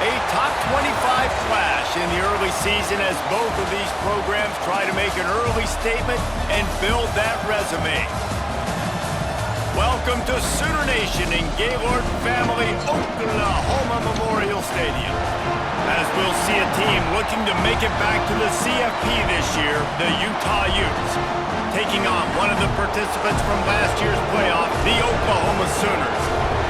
A top 25 clash in the early season as both of these programs try to make an early statement and build that resume. Welcome to Sooner Nation in Gaylord Family Oklahoma Memorial Stadium. As we'll see a team looking to make it back to the CFP this year, the Utah Utes, taking on one of the participants from last year's playoff, the Oklahoma Sooners.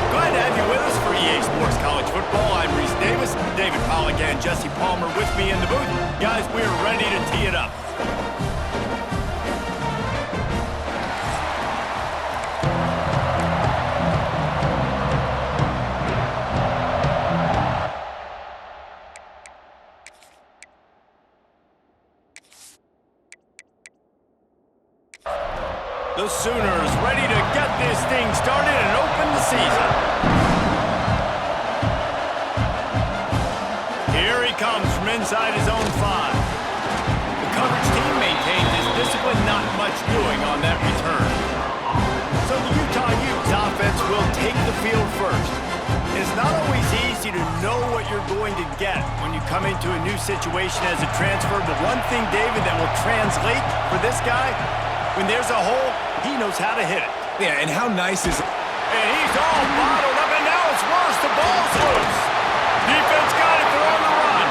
Glad to have you with us for EA Sports College Football. I'm Reese Davis, David Pollack and Jesse Palmer with me in the booth. Guys, we're ready to tee it up. The Sooners ready to get this thing started and open the season. Here he comes from inside his own 5. The coverage team maintains his discipline, not much doing on that return. So the Utah Utes offense will take the field first. It's not always easy to know what you're going to get when you come into a new situation as a transfer, but one thing, David, that will translate for this guy, when there's a hole, he knows how to hit it. Yeah, and how nice is it? And he's all bottled up, and now it's worse. The ball's loose. Defense got it. They're on the run.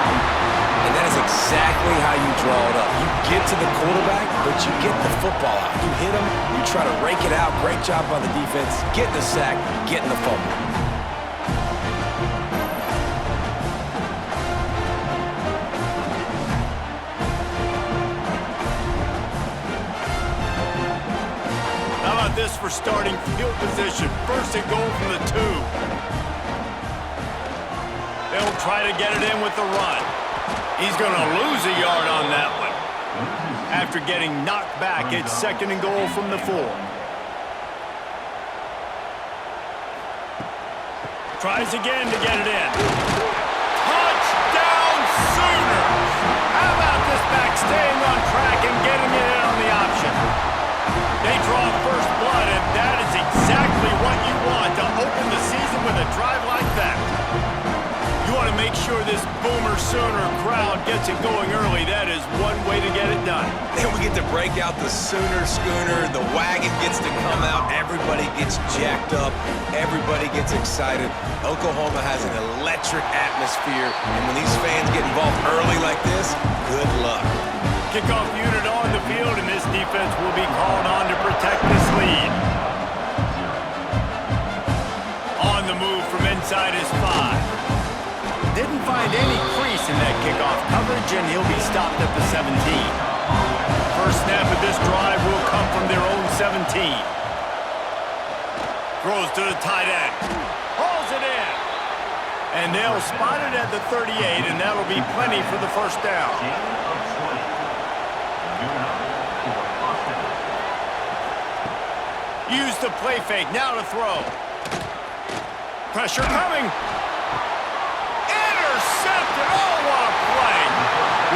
And that is exactly how you draw it up. You get to the quarterback, but you get the football out. You hit him, you try to rake it out. Great job by the defense. Getting the sack, getting the fumble. This for starting field position. First and goal from the 2. They'll try to get it in with the run. He's going to lose a yard on that one. After getting knocked back, it's second and goal from the 4. Tries again to get it in. Touchdown Sooners! How about this back staying on track and getting it in on the option? They draw first blood, and that is exactly what you want to open the season with a drive like that. You want to make sure this Boomer Sooner crowd gets it going early. That is one way to get it done. Then we get to break out the Sooner schooner. The wagon gets to come out. Everybody gets jacked up. Everybody gets excited. Oklahoma has an electric atmosphere, and when these fans get involved early like this, good luck. Kickoff unit on the field, and this defense will be called on to protect this lead. On the move from inside his 5. Didn't find any crease in that kickoff coverage, and he'll be stopped at the 17. First snap of this drive will come from their own 17. Throws to the tight end. Hauls it in. And they'll spot it at the 38, and that'll be plenty for the first down. Use the play fake, now to throw. Pressure coming. Intercepted, oh, what a play.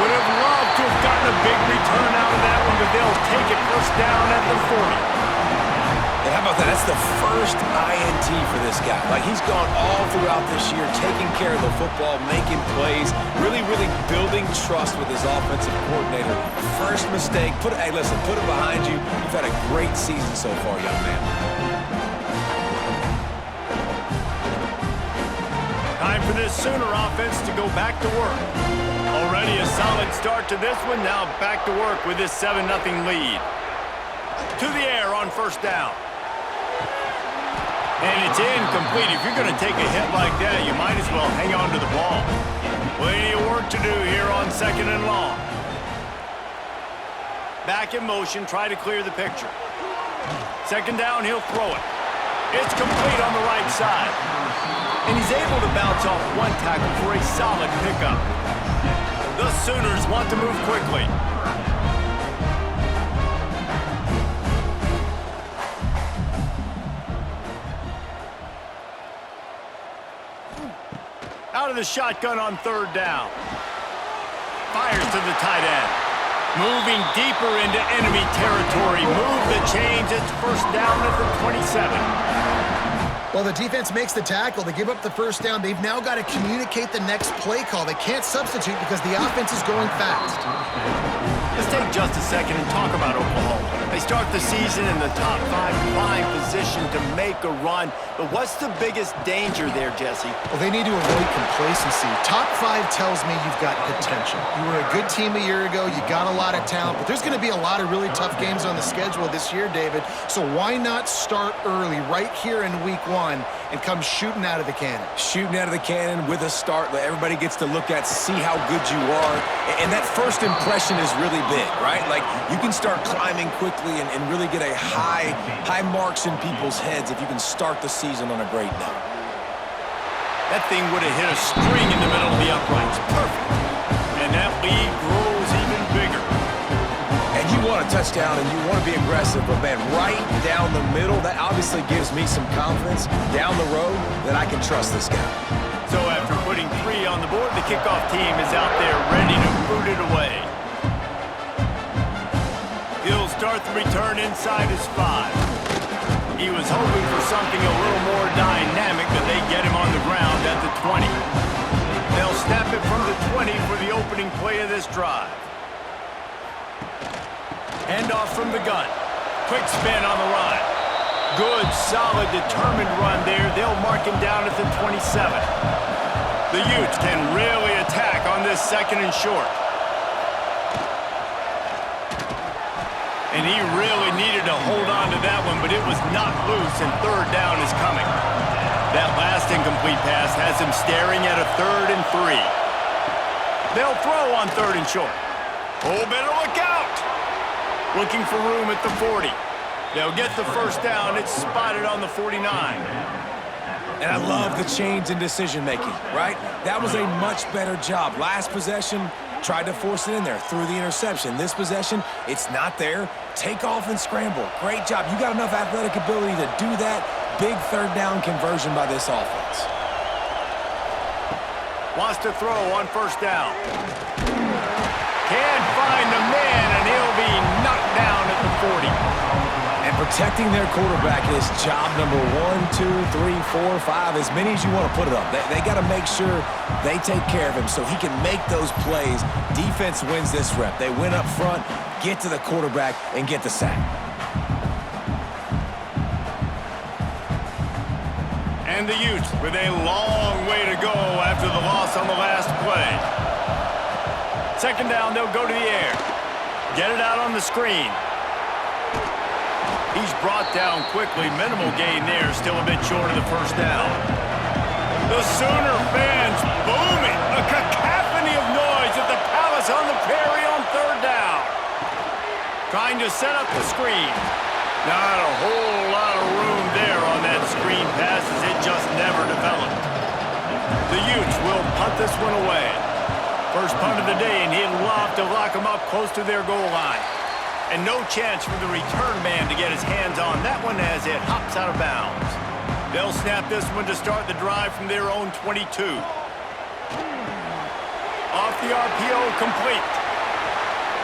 Would have loved to have gotten a big return out of that one, but they'll take it first down at the 40. And how about that? That's the first INT for this guy. Like, he's gone all throughout this year, taking care of the football, making plays, really building trust with his offensive coordinator. First mistake, hey, listen, put it behind you. You've had a great season so far, young man. Time for this Sooner offense to go back to work. Already a solid start to this one. Now back to work with this 7-0 lead. To the air on first down. And it's incomplete. If you're going to take a hit like that, you might as well hang on to the ball. Plenty of work to do here on second and long. Back in motion, try to clear the picture. Second down, he'll throw it. It's complete on the right side. And he's able to bounce off one tackle for a solid pickup. The Sooners want to move quickly. Out of the shotgun on third down. Fires to the tight end. Moving deeper into enemy territory. Move the chains. It's first down at the 27. Well, the defense makes the tackle. They give up the first down. They've now got to communicate the next play call. They can't substitute because the offense is going fast. Let's take just a second and talk about Oklahoma. They start the season in the top 5 prime position to make a run. But what's the biggest danger there, Jesse? Well, they need to avoid complacency. Top 5 tells me you've got potential. You were a good team a year ago. You got a lot of talent. But there's going to be a lot of really tough games on the schedule this year, David. So why not start early right here in week 1 and come shooting out of the cannon? Shooting out of the cannon with a start that everybody gets to look at, see how good you are. And that first impression is really big, right? Like, you can start climbing quickly and really get a high marks in people's heads if you can start the season on a great note. That thing would have hit a string in the middle of the uprights. Perfect. And that lead grows even bigger. And you want a touchdown and you want to be aggressive, but man, right down the middle, that obviously gives me some confidence down the road that I can trust this guy. So after putting 3 on the board, the kickoff team is out there ready to boot it away. He'll start the return inside his 5. He was hoping for something a little more dynamic, but they get him on the ground at the 20. They'll snap it from the 20 for the opening play of this drive. Handoff from the gun. Quick spin on the run. Good, solid, determined run there. They'll mark him down at the 27. The Utes can really attack on this 2nd and short. And he really needed to hold on to that one, but it was not loose, and 3rd down is coming. That last incomplete pass has him staring at a 3rd and 3. They'll throw on 3rd and short. Oh, better look out! Looking for room at the 40. They'll get the first down. It's spotted on the 49. And I love the change in decision-making, right? That was a much better job. Last possession, tried to force it in there, threw the interception. This possession, it's not there. Take off and scramble. Great job. You got enough athletic ability to do that. Big 3rd down conversion by this offense. Wants to throw on 1st down. Can't find the man, and he'll be knocked down at the 40. And protecting their quarterback is job number 1, 2, 3, 4, 5, as many as you want to put it up. They got to make sure they take care of him so he can make those plays. Defense wins this rep. They win up front, get to the quarterback, and get the sack. And the Utes with a long way to go after the loss on the last play. 2nd down, they'll go to the air. Get it out on the screen. He's brought down quickly. Minimal gain there, still a bit short of the 1st down. The Sooner fans booming. A cacophony of noise at the Palace on the Prairie on 3rd down. Trying to set up the screen. Not a whole lot of room there on that screen pass as it just never developed. The Utes will punt this one away. First punt of the day, and he'd love to lock them up close to their goal line. And no chance for the return man to get his hands on that one as it hops out of bounds. They'll snap this one to start the drive from their own 22. Off the RPO, complete.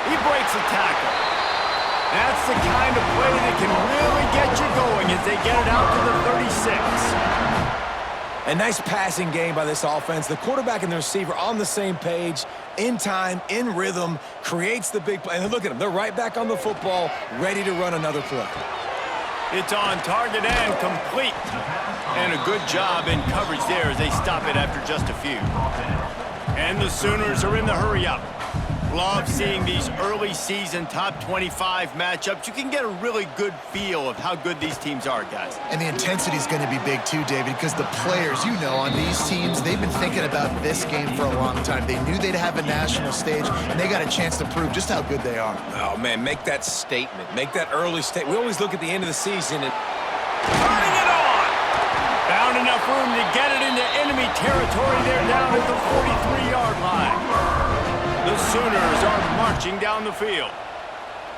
He breaks a tackle. That's the kind of play that can really get you going as they get it out to the 36. A nice passing game by this offense. The quarterback and the receiver on the same page, in time, in rhythm, creates the big play. And look at them. They're right back on the football, ready to run another play. It's on target and complete. And a good job in coverage there as they stop it after just a few. And the Sooners are in the hurry-up. Love seeing these early season top 25 matchups. You can get a really good feel of how good these teams are, guys. And the intensity is going to be big too, David, because the players, you know, on these teams, they've been thinking about this game for a long time. They knew they'd have a national stage, and they got a chance to prove just how good they are. Oh, man, make that statement. Make that early statement. We always look at the end of the season and turning it on! Found enough room to get it into enemy territory there down at the 43-yard line. The Sooners are marching down the field.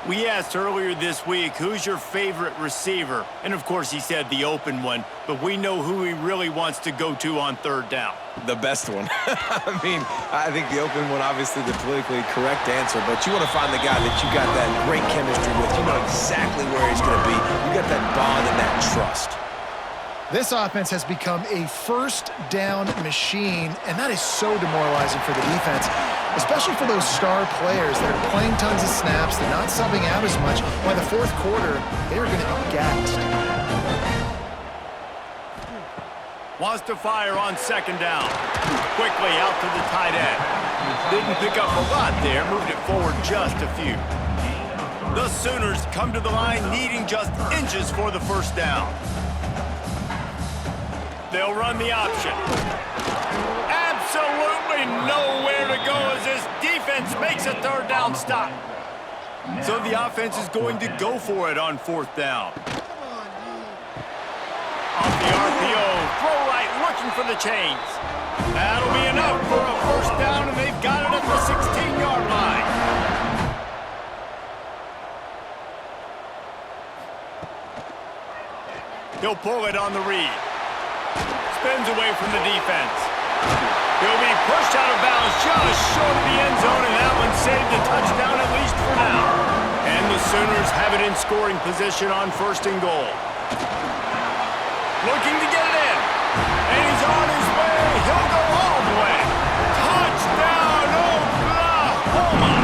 We asked earlier this week, who's your favorite receiver? And of course he said the open one, but we know who he really wants to go to on 3rd down. The best one. I mean, I think the open one, obviously the politically correct answer, but you want to find the guy that you got that great chemistry with. You know exactly where he's going to be. You got that bond and that trust. This offense has become a first down machine, and that is so demoralizing for the defense, especially for those star players that are playing tons of snaps. They're not subbing out as much. By the fourth quarter, they're going to be gassed. Wants to fire on second down. Quickly out to the tight end. Didn't pick up a lot there, moved it forward just a few. The Sooners come to the line needing just inches for the first down. They'll run the option. Absolutely nowhere to go as this defense makes a third down stop. So the offense is going to go for it on fourth down. Off the RPO, throw right, looking for the chains. That'll be enough for a first down, and they've got it at the 16-yard line. He'll pull it on the read. Spins away from the defense. He'll be pushed out of bounds just short of the end zone, and that one saved a touchdown at least for now. And the Sooners have it in scoring position on first and goal. Looking to get it in. And he's on his way. He'll go all the way. Touchdown, Oklahoma!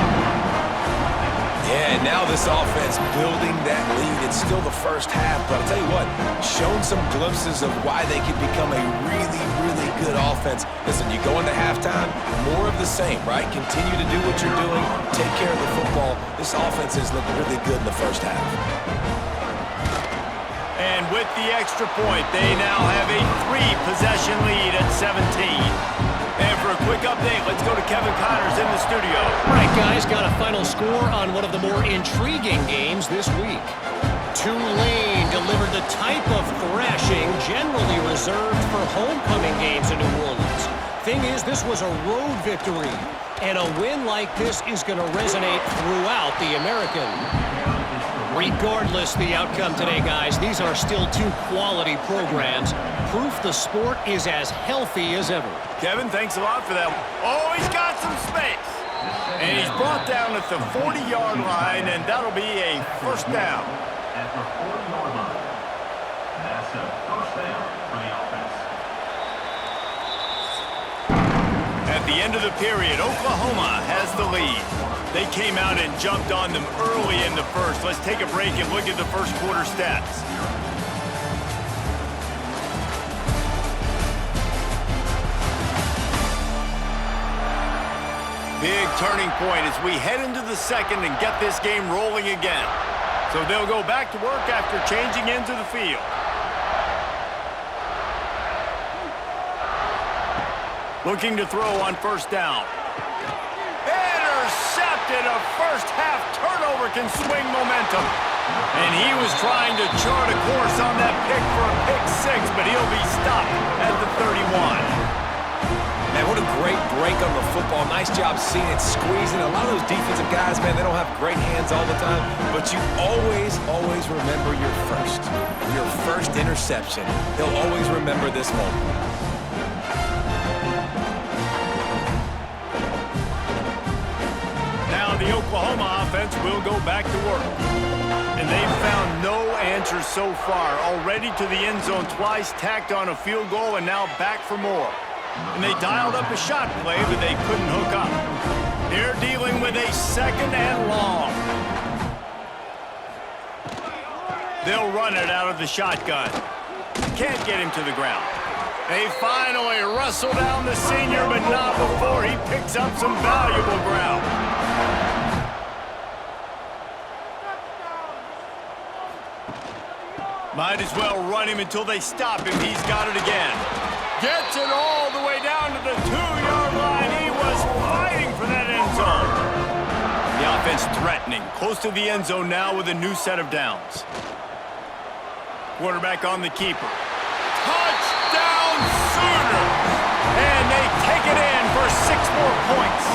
Yeah, now this offense building that lead. It's still the first half, but I'll tell you what, shown some glimpses of why they could become a really, really good offense. Listen, you go into halftime, more of the same, right? Continue to do what you're doing, take care of the football. This offense has looked really good in the first half. And with the extra point, they now have a 3-possession lead at 17. And for a quick update, let's go to Kevin Connors in the studio. All right, guys, got a final score on one of the more intriguing games this week. Tulane delivered the type of thrashing generally reserved for homecoming games in New Orleans. Thing is, this was a road victory, and a win like this is going to resonate throughout the American. Regardless the outcome today, guys, these are still two quality programs. Proof the sport is as healthy as ever. Kevin, thanks a lot for that. Oh, he's got some space. And he's brought down at the 40-yard line, and that'll be a first down. At the 40-yard line. That's a first down for the offense. At the end of the period, Oklahoma has the lead. They came out and jumped on them early in the first. Let's take a break and look at the first quarter stats. Big turning point as we head into the second and get this game rolling again. So they'll go back to work after changing into the field. Looking to throw on first down. Intercepted. A first half turnover can swing momentum. And he was trying to chart a course on that pick for a pick six, but he'll be stopped at the 31. Man, what a great break on the football. Nice job seeing it, squeezing. A lot of those defensive guys, man, they don't have great hands all the time, but you always remember your first interception. They'll always remember this moment. Now the Oklahoma offense will go back to work. And they've found no answers so far. Already to the end zone twice, tacked on a field goal, and now back for more. And they dialed up a shot play, but they couldn't hook up. They're dealing with a second and long. They'll run it out of the shotgun. Can't get him to the ground. They finally wrestle down the senior, but not before he picks up some valuable ground. Might as well run him until they stop him. He's got it again. Gets it all the way down to the 2-yard line. He was fighting for that end zone. The offense threatening. Close to the end zone now with a new set of downs. Quarterback on the keeper. Touchdown Sooners! And they take it in for 6 more points.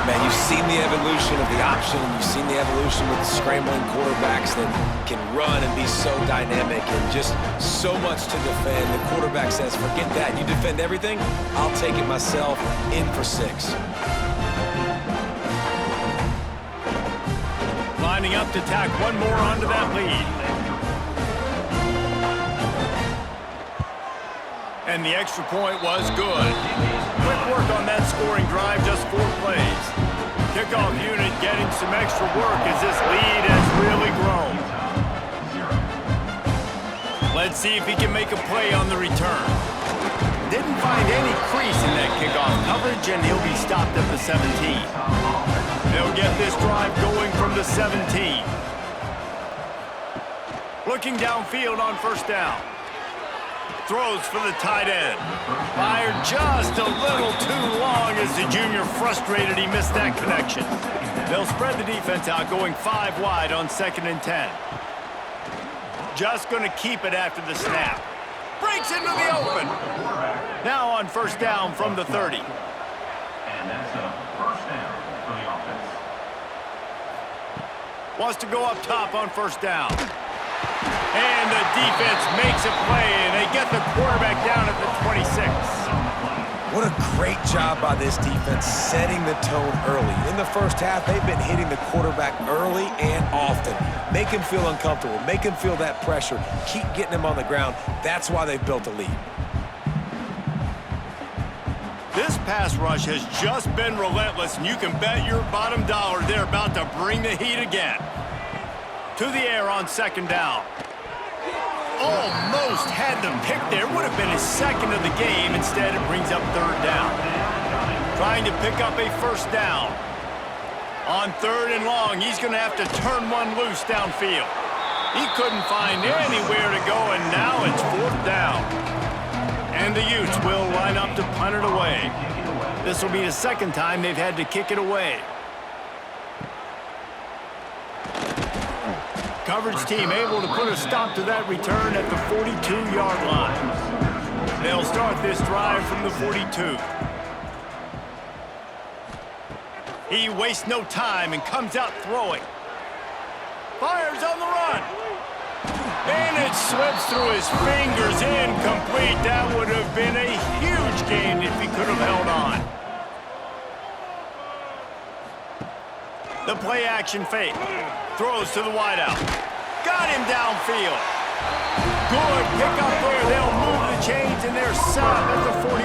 Man, you've seen the evolution of the option, and you've seen the evolution with scrambling quarterbacks that can run and be so dynamic and just so much to defend. The quarterback says, forget that. You defend everything, I'll take it myself. In for 6. Lining up to tack one more onto that lead. And the extra point was good. Quick work on that scoring drive, just 4 plays. Kickoff unit getting some extra work as this lead has really grown. Let's see if he can make a play on the return. Didn't find any crease in that kickoff coverage, and he'll be stopped at the 17. They'll get this drive going from the 17. Looking downfield on first down. Throws for the tight end. Fired just a little too long as the junior frustrated he missed that connection. They'll spread the defense out going 5 wide on 2nd and 10. Just going to keep it after the snap. Breaks into the open. Now on first down from the 30. And that's a first down for the offense. Wants to go up top on first down. And the defense makes a play, and they get the quarterback down at the 26. What a great job by this defense setting the tone early. In the first half, they've been hitting the quarterback early and often. Make him feel uncomfortable. Make him feel that pressure. Keep getting him on the ground. That's why they've built a lead. This pass rush has just been relentless, and you can bet your bottom dollar they're about to bring the heat again. To the air on 2nd down. Almost had the pick there. Would have been his 2nd of the game. Instead, it brings up 3rd down. Trying to pick up a first down. On 3rd and long, he's going to have to turn one loose downfield. He couldn't find anywhere to go, and now it's 4th down. And the Utes will line up to punt it away. This will be the 2nd time they've had to kick it away. Coverage team able to put a stop to that return at the 42-yard line. They'll start this drive from the 42. He wastes no time and comes out throwing. Fires on the run. And it slips through his fingers, incomplete. That would have been a huge gain if he could have held on. The play action fake. Throws to the wideout. Got him downfield. Good pick up there. They'll move the chains, and they're set up at the 41.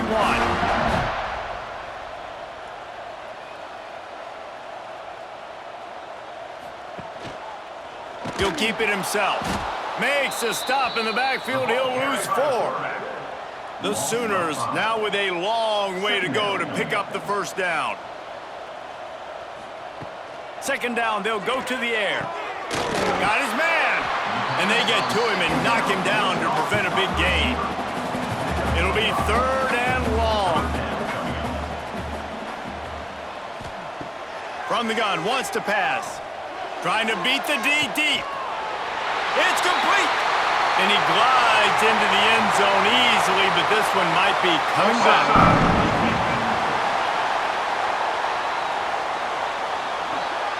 He'll keep it himself. Makes a stop in the backfield. He'll lose 4. The Sooners now with a long way to go to pick up the first down. 2nd down, they'll go to the air. Got his man. And they get to him and knock him down to prevent a big gain. It'll be 3rd and long. From the gun, wants to pass. Trying to beat the D deep. It's complete. And he glides into the end zone easily, but this one might be coming back.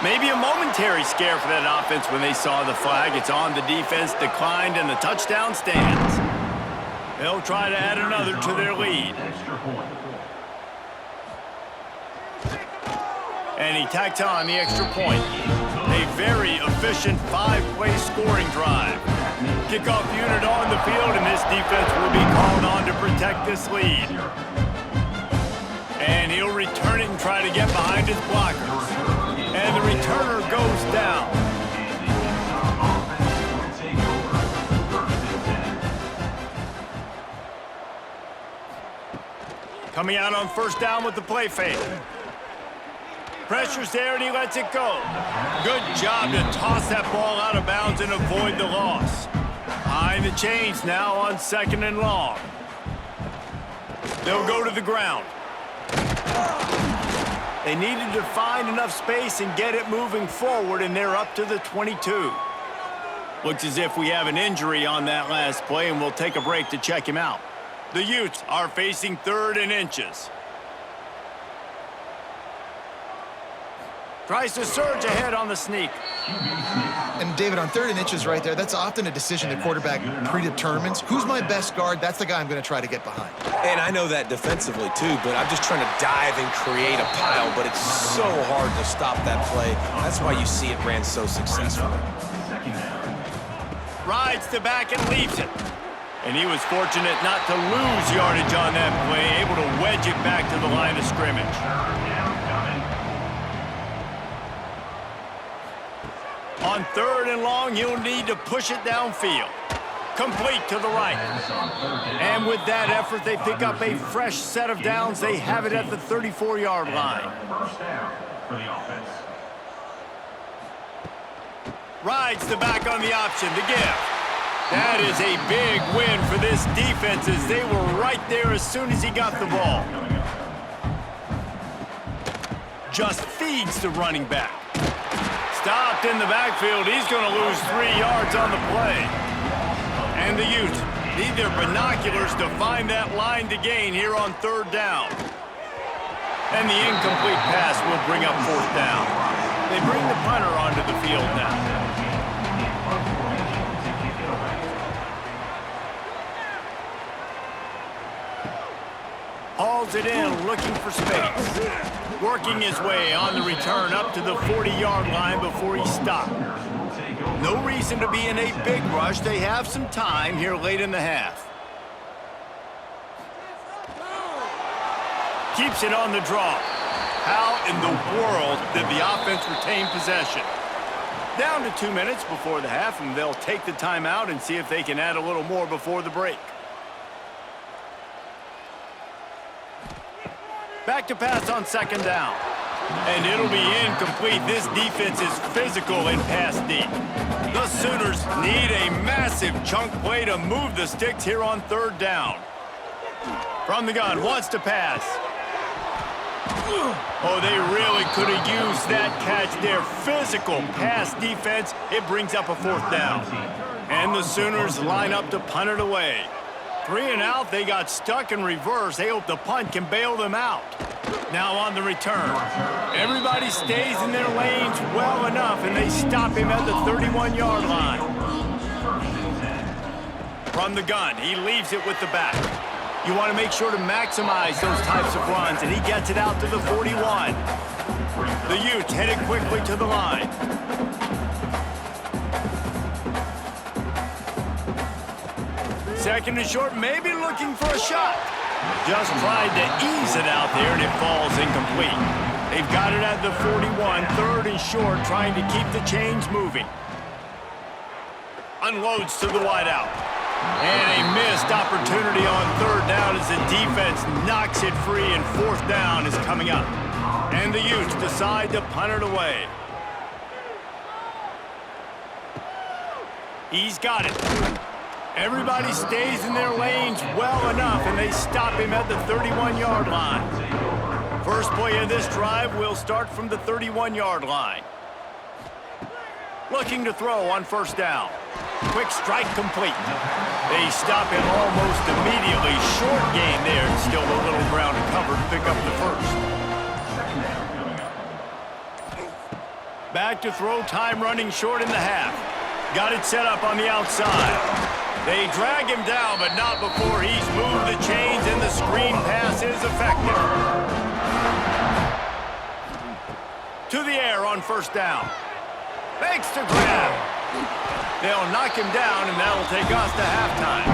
Maybe a momentary scare for that offense when they saw the flag. It's on, the defense declined, and the touchdown stands. They'll try to add another to their lead. And he tacked on the extra point. A very efficient 5-play scoring drive. Kickoff unit on the field, and this defense will be called on to protect this lead. And he'll return it and try to get behind his blockers. And the returner goes down. Coming out on first down with the play fake. Pressure's there and he lets it go. Good job to toss that ball out of bounds and avoid the loss. Behind the chains now on 2nd and long. They'll go to the ground. They needed to find enough space and get it moving forward, and they're up to the 22. Looks as if we have an injury on that last play, and we'll take a break to check him out. The Utes are facing 3rd and inches. Tries to surge ahead on the sneak. And David, on 3rd and inches right there, that's often a decision the quarterback predetermines. Who's my best guard? That's the guy I'm going to try to get behind. And I know that defensively, too, but I'm just trying to dive and create a pile, but it's so hard to stop that play. That's why you see it ran so successfully. Rides to back and leaves it. And he was fortunate not to lose yardage on that play, able to wedge it back to the line of scrimmage. On 3rd and long, he'll need to push it downfield. Complete to the right. And with that effort, they pick up a fresh set of downs. They have it at the 34-yard line. First down for the offense. Rides the back on the option to give. That is a big win for this defense as they were right there as soon as he got the ball. Just feeds the running back. Stopped in the backfield. He's going to lose 3 yards on the play. And the Utes need their binoculars to find that line to gain here on 3rd down. And the incomplete pass will bring up 4th down. They bring the punter onto the field now. Hauls it in, looking for space. Working his way on the return up to the 40-yard line before he stopped. No reason to be in a big rush. They have some time here late in the half. Keeps it on the draw. How in the world did the offense retain possession? Down to 2 minutes before the half, and they'll take the timeout and see if they can add a little more before the break. Back to pass on 2nd down. And it'll be incomplete. This defense is physical in pass deep. The Sooners need a massive chunk play to move the sticks here on 3rd down. From the gun, wants to pass. Oh, they really could have used that catch there. Physical pass defense. It brings up a 4th down. And the Sooners line up to punt it away. 3 and out, they got stuck in reverse. They hope the punt can bail them out. Now on the return. Everybody stays in their lanes well enough, and they stop him at the 31-yard line. From the gun, he leaves it with the back. You want to make sure to maximize those types of runs, and he gets it out to the 41. The Utes headed quickly to the line. Second and short, maybe looking for a shot. Just tried to ease it out there, and it falls incomplete. They've got it at the 41, 3rd and short, trying to keep the chains moving. Unloads to the wideout. And a missed opportunity on 3rd down as the defense knocks it free, and 4th down is coming up. And the Utes decide to punt it away. He's got it. Everybody stays in their lanes well enough, and they stop him at the 31-yard line. First play of this drive will start from the 31-yard line. Looking to throw on 1st down. Quick strike complete. They stop him almost immediately. Short gain there, and still a little ground to cover to pick up the 1st. Back to throw, time running short in the half. Got it set up on the outside. They drag him down, but not before he's moved the chains, and the screen pass is effective. To the air on 1st down. Makes the grab. They'll knock him down, and that'll take us to halftime.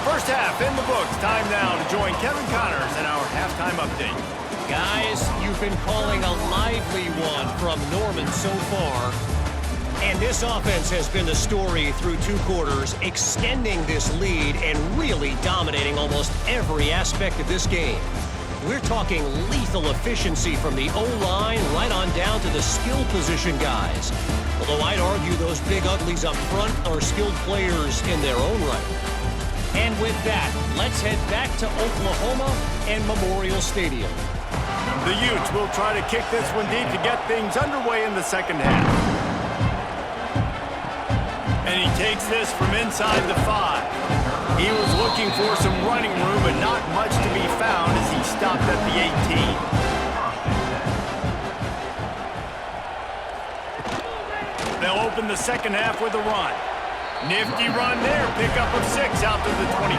First half in the books. Time now to join Kevin Connors in our halftime update. Guys, you've been calling a lively one from Norman so far. And this offense has been the story through 2 quarters, extending this lead and really dominating almost every aspect of this game. We're talking lethal efficiency from the O-line right on down to the skill position guys. Although I'd argue those big uglies up front are skilled players in their own right. And with that, let's head back to Oklahoma and Memorial Stadium. The Utes will try to kick this one deep to get things underway in the 2nd half. And he takes this from inside the 5. He was looking for some running room, but not much to be found as he stopped at the 18. They'll open the 2nd half with a run. Nifty run there, pickup of 6 out to the 25.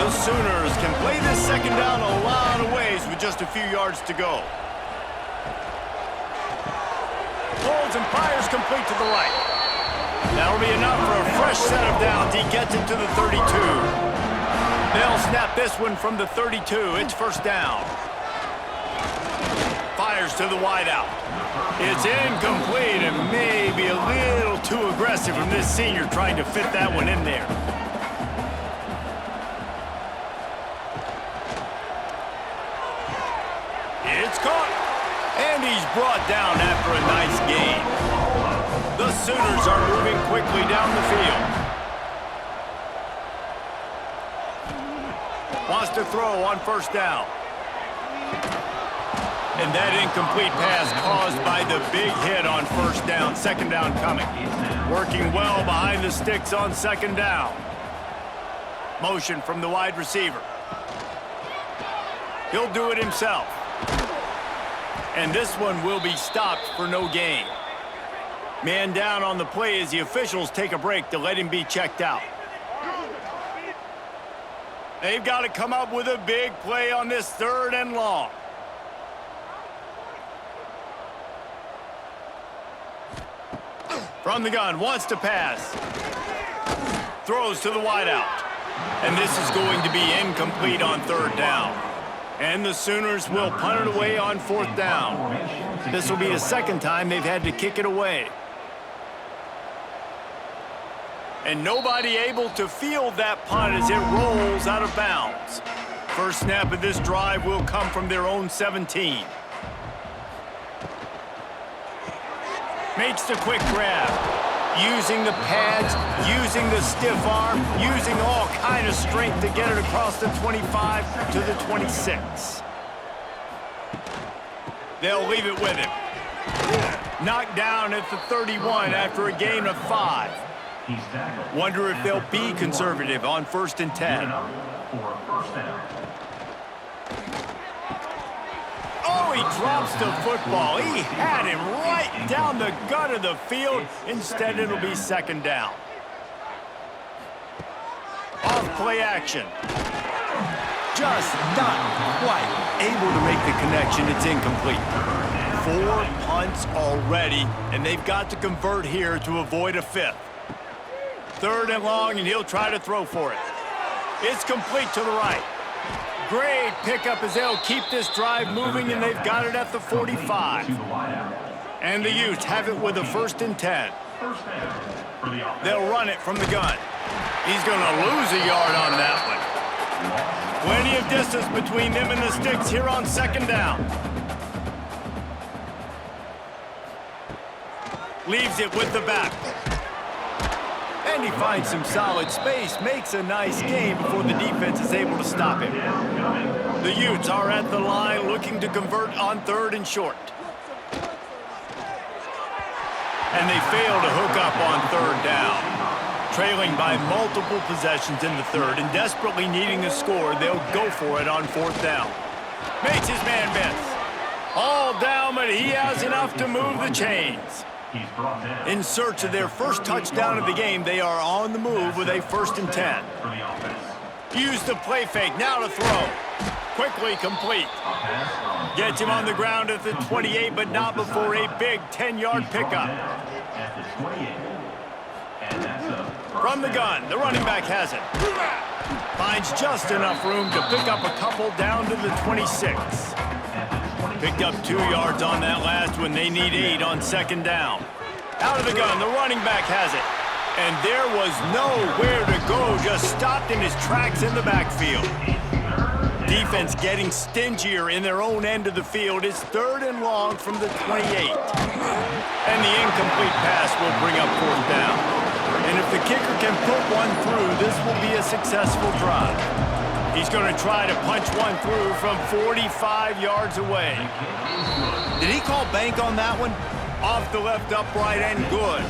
The Sooners can play this 2nd down a lot of ways with just a few yards to go. Holds and fires complete to the right. That'll be enough for a fresh set of downs. He gets it to the 32. They'll snap this one from the 32. It's first down. Fires to the wideout. It's incomplete and maybe a little too aggressive from this senior trying to fit that one in there. It's caught. And he's brought down after a nice gain. The Sooners are moving quickly down the field. Wants to throw on first down. And that incomplete pass caused by the big hit on first down. Second down coming. Working well behind the sticks on second down. Motion from the wide receiver. He'll do it himself. And this one will be stopped for no gain. Man down on the play as the officials take a break to let him be checked out. They've got to come up with a big play on this 3rd and long. From the gun, wants to pass. Throws to the wideout. And this is going to be incomplete on 3rd down. And the Sooners will punt it away on 4th down. This will be the 2nd time they've had to kick it away. And nobody able to field that punt as it rolls out of bounds. First snap of this drive will come from their own 17. Makes the quick grab. Using the pads, using the stiff arm, using all kind of strength to get it across the 25 to the 26. They'll leave it with him. Knocked down at the 31 after a gain of 5. Wonder if they'll be conservative on 1st and 10. Oh, he drops the football. He had him right down the gut of the field. Instead, it'll be 2nd down. Off play action. Just not quite able to make the connection. It's incomplete. 4 punts already, and they've got to convert here to avoid a 5th. 3rd and long, and he'll try to throw for it. It's complete to the right. Great pickup as they'll keep this drive moving, and they've got it at the 45. And the Utes have it with a 1st and 10. They'll run it from the gun. He's going to lose a yard on that one. Plenty of distance between them and the sticks here on 2nd down. Leaves it with the back. And he finds some solid space, makes a nice gain before the defense is able to stop him. The Utes are at the line looking to convert on 3rd and short. And they fail to hook up on 3rd down. Trailing by multiple possessions in the 3rd and desperately needing the score, they'll go for it on 4th down. Makes his man miss. All down, but he has enough to move the chains. In search of their first touchdown of the game, they are on the move with a 1st and 10. Use the play fake, now to throw. Quickly complete. Gets him on the ground at the 28, but not before a big 10-yard pickup. From the gun, the running back has it. Finds just enough room to pick up a couple down to the 26. Picked up 2 yards on that last one. They need 8 on 2nd down. Out of the gun, the running back has it. And there was nowhere to go, just stopped in his tracks in the backfield. Defense getting stingier in their own end of the field. It's 3rd and long from the 28. And the incomplete pass will bring up 4th down. And if the kicker can put one through, this will be a successful drive. He's going to try to punch one through from 45 yards away. Did he call bank on that one? Off the left upright and good.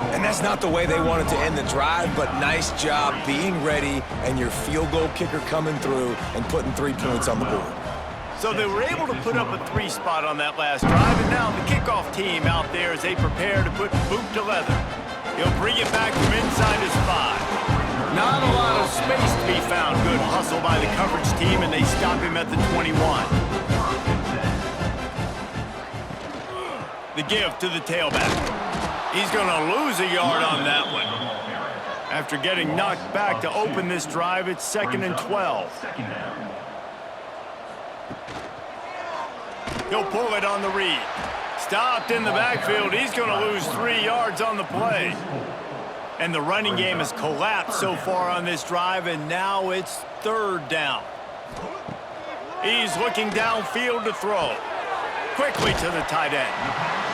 And that's not the way they wanted to end the drive, but nice job being ready and your field goal kicker coming through and putting 3 points on the board. So they were able to put up a 3 spot on that last drive, and now the kickoff team out there as they prepare to put boot to leather. He'll bring it back from inside his 5. Not a lot of space to be found. Good hustle by the coverage team, and they stop him at the 21. The give to the tailback. He's going to lose a yard on that one. After getting knocked back to open this drive, it's 2nd and 12. He'll pull it on the read. Stopped in the backfield. He's going to lose 3 yards on the play. And the running game has collapsed so far on this drive, and now it's 3rd down. He's looking downfield to throw. Quickly to the tight end.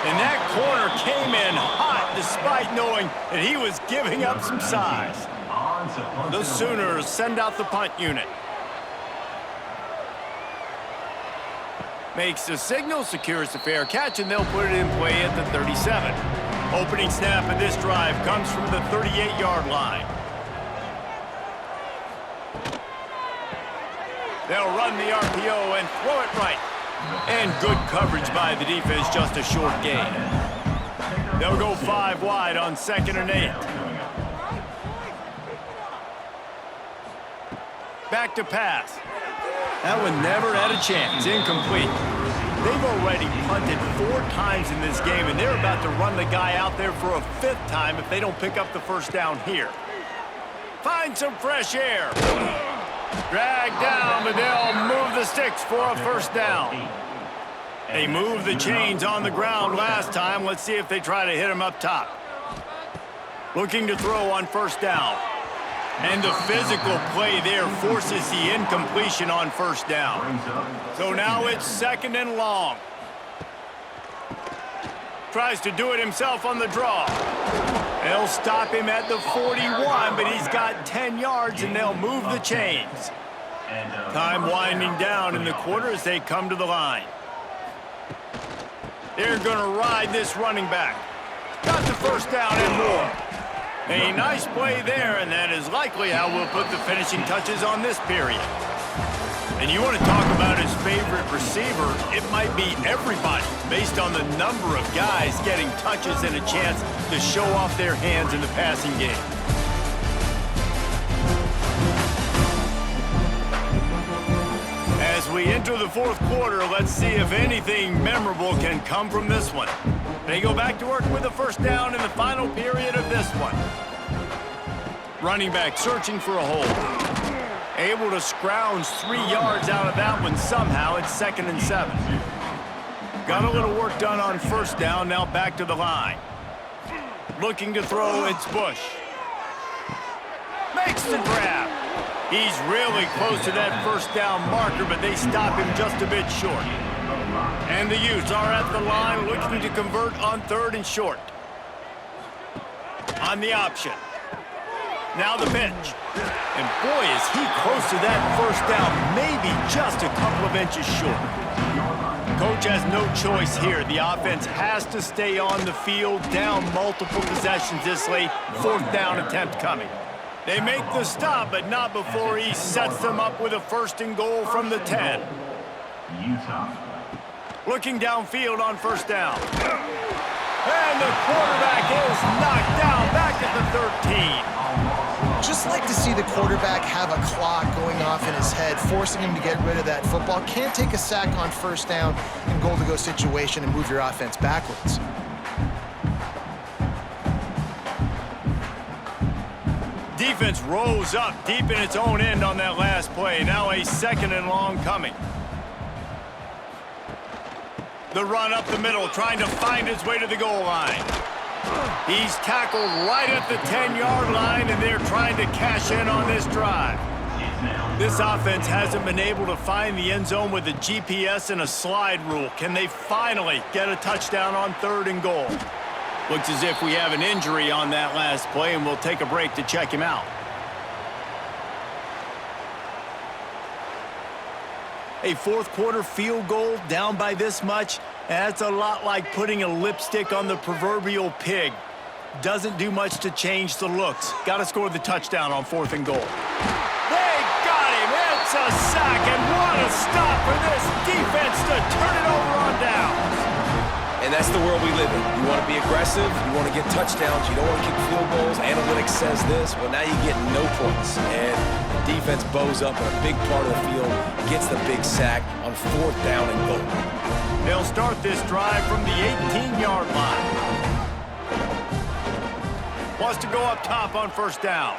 And that corner came in hot despite knowing that he was giving up some size. The Sooners send out the punt unit. Makes the signal, secures the fair catch, and they'll put it in play at the 37. Opening snap of this drive comes from the 38-yard line. They'll run the RPO and throw it right. And good coverage by the defense, just a short gain. They'll go 5 wide on 2nd and 8. Back to pass. That one never had a chance. Incomplete. They've already punted 4 times in this game, and they're about to run the guy out there for a 5th time if they don't pick up the first down here. Find some fresh air. Drag down, but they'll move the sticks for a first down. They moved the chains on the ground last time. Let's see if they try to hit him up top. Looking to throw on first down. And the physical play there forces the incompletion on first down. So now it's 2nd and long. Tries to do it himself on the draw. They'll stop him at the 41, but he's got 10 yards, and they'll move the chains. Time winding down in the quarter as they come to the line. They're going to ride this running back. Got the first down and more. A nice play there, and that is likely how we'll put the finishing touches on this period. And you want to talk about his favorite receiver, it might be everybody, based on the number of guys getting touches and a chance to show off their hands in the passing game. As we enter the 4th quarter, let's see if anything memorable can come from this one. They go back to work with a first down in the final period of this one. Running back searching for a hole. Able to scrounge 3 yards out of that one somehow. It's 2nd and 7. Got a little work done on first down, now back to the line. Looking to throw, it's Bush. Makes the grab. He's really close to that first down marker, but they stop him just a bit short. And the Utes are at the line looking to convert on 3rd and short. On the option. Now the pitch. And boy, is he close to that first down, maybe just a couple of inches short. Coach has no choice here. The offense has to stay on the field, down multiple possessions this late. 4th down attempt coming. They make the stop, but not before he sets them up with a 1st and goal from the 10. Utah. Looking downfield on first down. And the quarterback is knocked down back at the 13. Just like to see the quarterback have a clock going off in his head, forcing him to get rid of that football. Can't take a sack on first down in goal-to-go situation and move your offense backwards. Defense rose up deep in its own end on that last play. Now a 2nd and long coming. The run up the middle, trying to find his way to the goal line. He's tackled right at the 10-yard line, and they're trying to cash in on this drive. This offense hasn't been able to find the end zone with a GPS and a slide rule. Can they finally get a touchdown on 3rd and goal? Looks as if we have an injury on that last play, and we'll take a break to check him out. A 4th quarter field goal down by this much, that's a lot like putting a lipstick on the proverbial pig. Doesn't do much to change the looks. Got to score the touchdown on 4th and goal. They got him. It's a sack, and what a stop for this defense to turn it over on downs. And that's the world we live in. You want to be aggressive, you want to get touchdowns, you don't want to kick field goals. Analytics says this. Well, now you get no points. And the defense bows up in a big part of the field, gets the big sack on 4th down and goal. They'll start this drive from the 18-yard line. Wants to go up top on first down.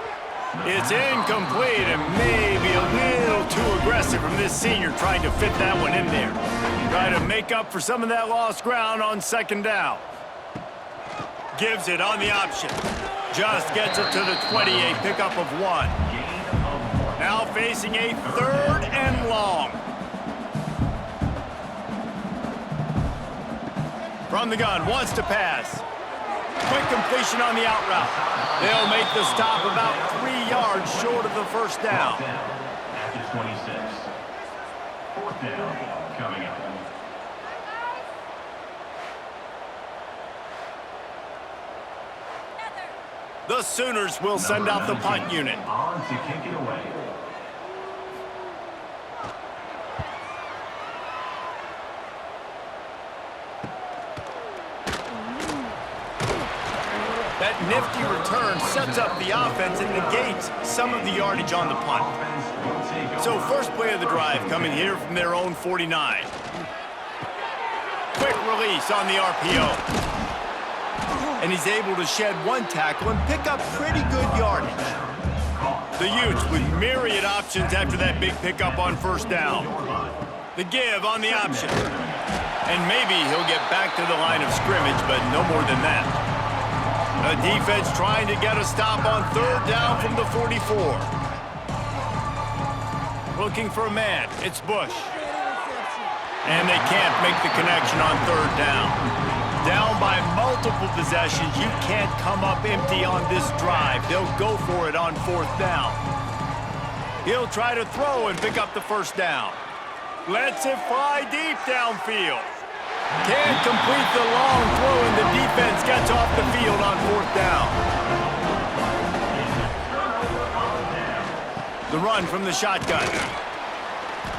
It's incomplete and maybe a little too aggressive from this senior trying to fit that one in there. Try to make up for some of that lost ground on second down. Gives it on the option. Just gets it to the 28, pickup of 1. Now facing a 3rd and long. From the gun, wants to pass. Quick completion on the out route. They'll make the stop about 3 yards short of the first down. After 26. 4th down coming up. The Sooners will send out the punt unit. On to kick it away. That nifty return sets up the offense and negates some of the yardage on the punt. So first play of the drive coming here from their own 49. Quick release on the RPO. And he's able to shed 1 tackle and pick up pretty good yardage. The Utes with myriad options after that big pickup on first down. The give on the option. And maybe he'll get back to the line of scrimmage, but no more than that. The defense trying to get a stop on 3rd down from the 44. Looking for a man. It's Bush. And they can't make the connection on 3rd down. Down by multiple possessions, you can't come up empty on this drive. They'll go for it on 4th down. He'll try to throw and pick up the first down. Lets it fly deep downfield. Can't complete the long throw, and the defense gets off the field on 4th down. The run from the shotgun.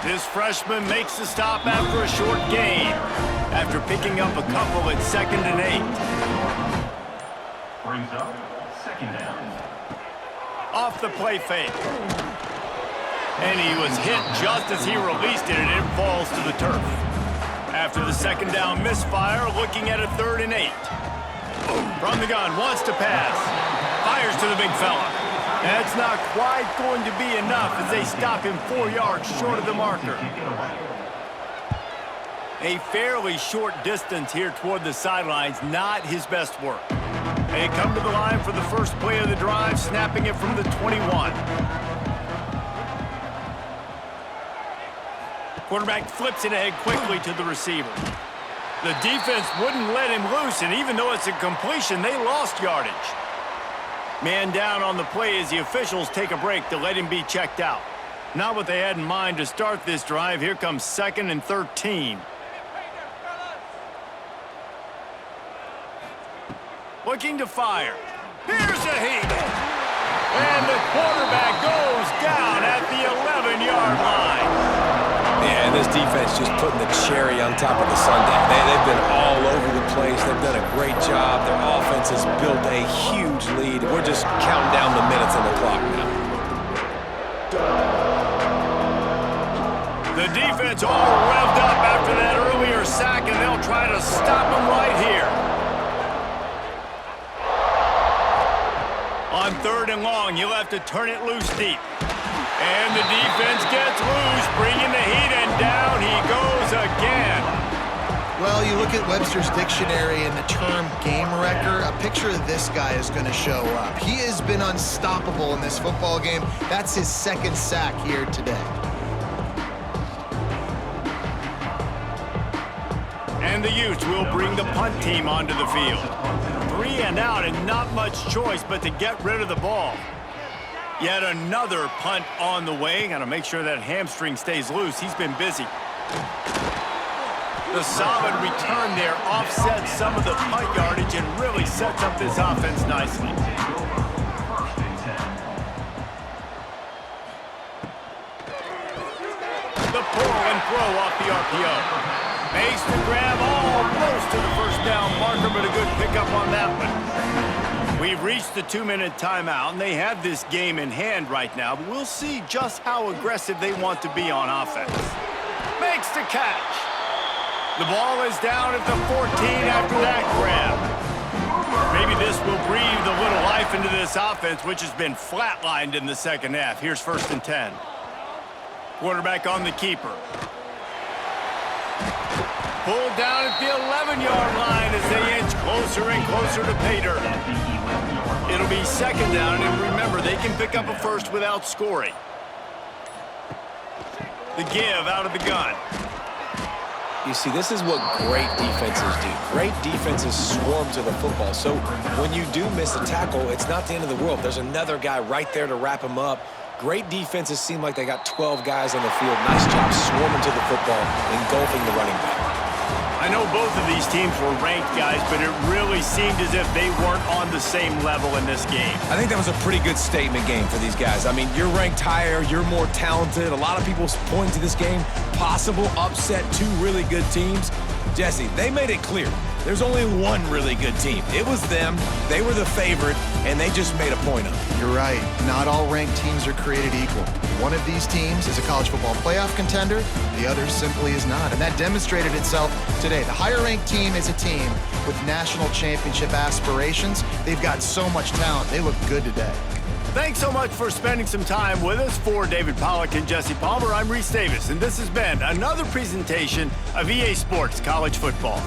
This freshman makes the stop after a short gain, after picking up a couple at 2nd and 8. Brings up 2nd down. Off the play fake. And he was hit just as he released it, and it falls to the turf. After the 2nd down misfire, looking at a 3rd and 8. From the gun, wants to pass. Fires to the big fella. That's not quite going to be enough as they stop him 4 yards short of the marker. A fairly short distance here toward the sidelines, not his best work. They come to the line for the first play of the drive, snapping it from the 21. Quarterback flips it ahead quickly to the receiver. The defense wouldn't let him loose, and even though it's a completion, they lost yardage. Man down on the play as the officials take a break to let him be checked out. Not what they had in mind to start this drive. Here comes 2nd and 13. Looking to fire. Here's a heat. And the quarterback goes down at the 11-yard line. Yeah, and this defense just putting the cherry on top of the sundae. They've been all over the place. They've done a great job. Their offense has built a huge lead. We're just counting down the minutes on the clock now. The defense all revved up after that earlier sack, and they'll try to stop him right here. On 3rd and long, you'll have to turn it loose deep. And the defense gets loose, bringing the heat, and down he goes again. Well, you look at Webster's dictionary and the term game wrecker, a picture of this guy is going to show up. He has been unstoppable in this football game. That's his 2nd sack here today. And the Utes will bring the punt team onto the field. 3 and out, and not much choice but to get rid of the ball. Yet another punt on the way. Got to make sure that hamstring stays loose. He's been busy. The solid return there offsets some of the punt yardage and really sets up this offense nicely. The pull and throw off the RPO. Makes the grab almost to the first down marker, but a good pickup on that one. We've reached the 2-minute timeout, and they have this game in hand right now, but we'll see just how aggressive they want to be on offense. Makes the catch. The ball is down at the 14 after that grab. Maybe this will breathe a little life into this offense, which has been flatlined in the second half. Here's 1st and 10. Quarterback on the keeper. Pulled down at the 11-yard line as they inch closer and closer to pay dirt. It'll be 2nd down, and remember, they can pick up a first without scoring. The give out of the gun. You see, this is what great defenses do. Great defenses swarm to the football. So when you do miss a tackle, it's not the end of the world. There's another guy right there to wrap him up. Great defenses seem like they got 12 guys on the field. Nice job swarming to the football, engulfing the running back. I know both of these teams were ranked, guys, but it really seemed as if they weren't on the same level in this game. I think that was a pretty good statement game for these guys. I mean, you're ranked higher, you're more talented. A lot of people point to this game, possible upset, 2 really good teams. Jesse, they made it clear. There's only one really good team. It was them. They were the favorite, and they just made a point of it. You're right. Not all ranked teams are created equal. One of these teams is a college football playoff contender. The other simply is not. And that demonstrated itself today. The higher-ranked team is a team with national championship aspirations. They've got so much talent. They look good today. Thanks so much for spending some time with us. For David Pollack and Jesse Palmer, I'm Reese Davis, and this has been another presentation of EA Sports College Football.